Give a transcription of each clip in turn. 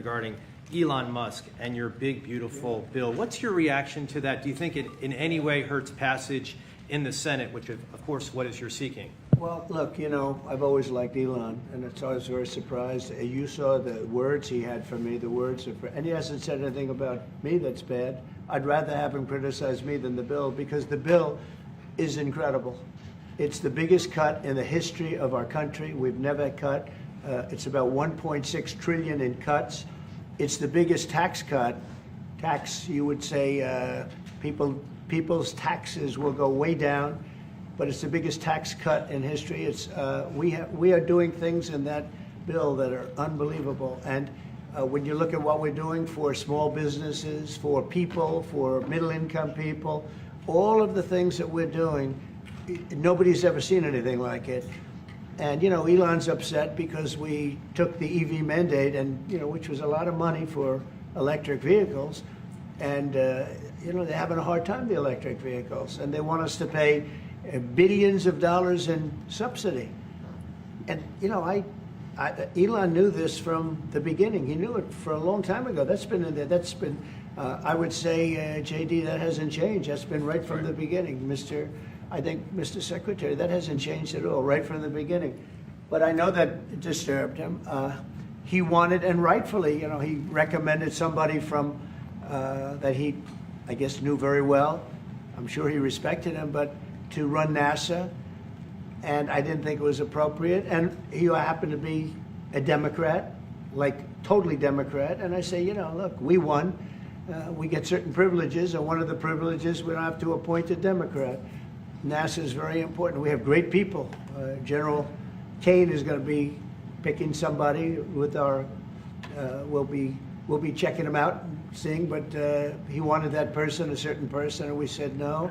Regarding Elon Musk and your big, beautiful bill. What's your reaction to that? Do you think it in any way hurts passage in the Senate, which, of course, what is you're seeking? Well, look, I've always liked Elon, and it's always very surprised. You saw the words he had for me, the words of, and he hasn't said anything about me that's bad. I'd rather have him criticize me than the bill, because the bill is incredible. It's the biggest cut in the history of our country. We've never cut. It's about 1.6 trillion in cuts. It's the biggest tax cut. You would say, people's taxes will go way down, but it's the biggest tax cut in history. It's we are doing things in that bill that are unbelievable. And when you look at what we're doing for small businesses, for people, for middle-income people, all of the things that we're doing, nobody's ever seen anything like it. And, Elon's upset because we took the EV mandate, and, which was a lot of money for electric vehicles. And, they're having a hard time, the electric vehicles. And they want us to pay billions of dollars in subsidy. And, Elon knew this from the beginning. He knew it for a long time ago. That's been in there. I would say, JD, that hasn't changed. That's been right from the beginning, Mr. Secretary, that hasn't changed at all, right from the beginning. But I know that disturbed him. He wanted, and rightfully, he recommended somebody from that he, I guess, knew very well. I'm sure he respected him, but to run NASA, and I didn't think it was appropriate. And he happened to be a Democrat, like totally Democrat. And I say, look, we won. We get certain privileges, and one of the privileges, we don't have to appoint a Democrat. NASA is very important. We have great people. General Kane is going to be picking somebody with our. We'll be checking him out, and seeing. But he wanted that person, a certain person, and we said no.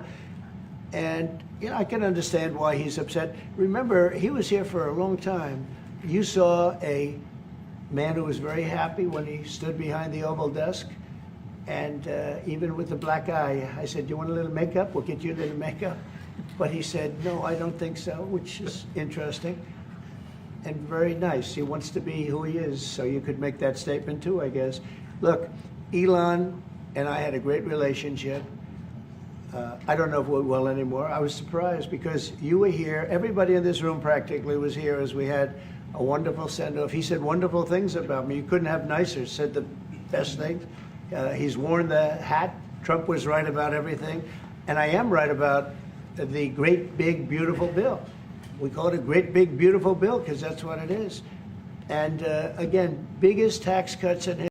And I can understand why he's upset. Remember, he was here for a long time. You saw a man who was very happy when he stood behind the Oval desk, and even with the black eye, I said, "Do you want a little makeup? We'll get you a little makeup." But he said, "No, I don't think so," which is interesting and very nice. He wants to be who he is, so you could make that statement too, I guess. Look, Elon and I had a great relationship. I don't know if we're well anymore. I was surprised because you were here. Everybody in this room practically was here as we had a wonderful send-off. He said wonderful things about me. You couldn't have nicer. Said the best things. He's worn the hat. Trump was right about everything. And I am right about the great, big, beautiful bill. We call it a great, big, beautiful bill because that's what it is. And again, biggest tax cuts in history.